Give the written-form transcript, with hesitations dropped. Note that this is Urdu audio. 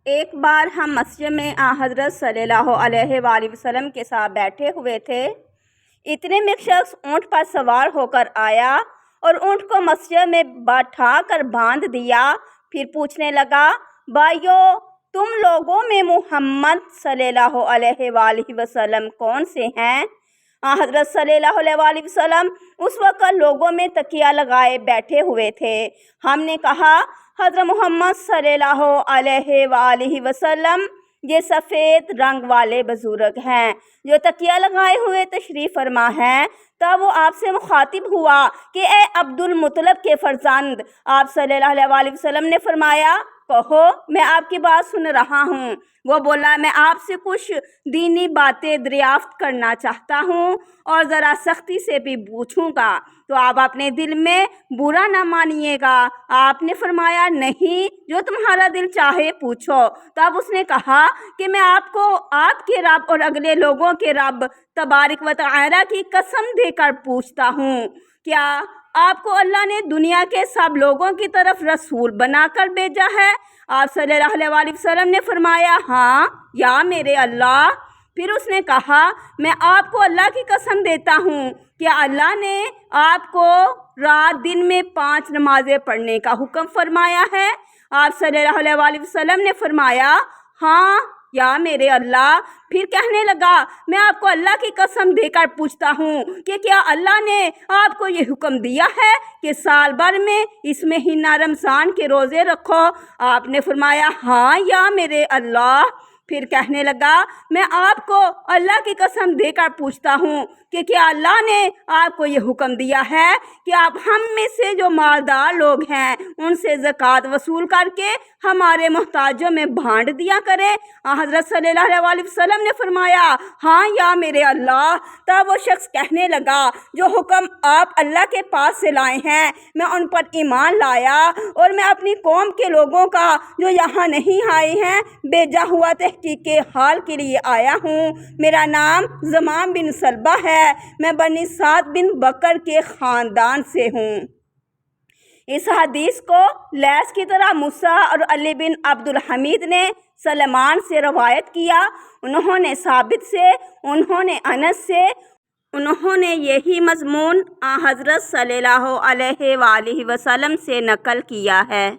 ایک بار ہم مسجد میں حضرت صلی اللہ علیہ وآلہ وسلم کے ساتھ بیٹھے ہوئے تھے۔ اتنے میں ایک شخص اونٹ پر سوار ہو کر آیا اور اونٹ کو مسجد میں بٹھا کر باندھ دیا۔ پھر پوچھنے لگا، بھائیو، تم لوگوں میں محمد صلی اللہ علیہ وآلہ وسلم کون سے ہیں؟ حضرت صلی اللہ علیہ وآلہ وسلم اس وقت لوگوں میں تکیہ لگائے بیٹھے ہوئے تھے۔ ہم نے کہا، حضرت محمد صلی اللہ علیہ وآلہ وسلم یہ سفید رنگ والے بزرگ ہیں جو تکیہ لگائے ہوئے تشریف فرما ہیں۔ تب وہ آپ سے مخاطب ہوا کہ اے عبد المطلب کے فرزند، آپ صلی اللہ علیہ وآلہ وسلم نے فرمایا، کہو، میں آپ کی بات سن رہا ہوں۔ وہ بولا، میں آپ سے کچھ دینی باتیں دریافت کرنا چاہتا ہوں اور ذرا سختی سے بھی پوچھوں گا، تو آپ اپنے دل میں برا نہ مانیے گا۔ آپ نے فرمایا، نہیں، جو تمہارا دل چاہے پوچھو۔ تب اس نے کہا کہ میں آپ کو آپ کے رب اور اگلے لوگوں کے رب تبارک و تعالی کی قسم دے کر پوچھتا ہوں، کیا آپ کو اللہ نے دنیا کے سب لوگوں کی طرف رسول بنا کر بھیجا ہے؟ آپ صلی اللہ علیہ وآلہ وسلم نے فرمایا، ہاں یا میرے اللہ۔ پھر اس نے کہا، میں آپ کو اللہ کی قسم دیتا ہوں کہ اللہ نے آپ کو رات دن میں 5 نمازیں پڑھنے کا حکم فرمایا ہے؟ آپ صلی اللہ علیہ وآلہ وسلم نے فرمایا، ہاں یا میرے اللہ۔ پھر کہنے لگا، میں آپ کو اللہ کی قسم دے کر پوچھتا ہوں کہ کیا اللہ نے آپ کو یہ حکم دیا ہے کہ سال بھر میں اس مہینہ رمضان کے روزے رکھو؟ آپ نے فرمایا، ہاں یا میرے اللہ۔ پھر کہنے لگا، میں آپ کو اللہ کی قسم دے کر پوچھتا ہوں کہ کیا اللہ نے آپ کو یہ حکم دیا ہے کہ آپ ہم میں سے جو مالدار لوگ ہیں ان سے زکوٰۃ وصول کر کے ہمارے محتاجوں میں بانٹ دیا کرے؟ حضرت صلی اللہ علیہ وآلہ وسلم نے فرمایا، ہاں یا میرے اللہ۔ تب وہ شخص کہنے لگا، جو حکم آپ اللہ کے پاس سے لائے ہیں میں ان پر ایمان لایا، اور میں اپنی قوم کے لوگوں کا جو یہاں نہیں آئے ہیں بھیجا ہوا تحقیق کے حال کے لیے آیا ہوں۔ میرا نام زمام بن سلبہ ہے، میں بنی سعد بن بکر کے خاندان سے ہوں۔ اس حدیث کو لیث کی طرح موسیٰ اور علی بن عبد الحمید نے سلمان سے روایت کیا، انہوں نے ثابت سے، انہوں نے انس سے، انہوں نے یہی مضمون حضرت صلی اللہ علیہ وآلہ وسلم سے نقل کیا ہے۔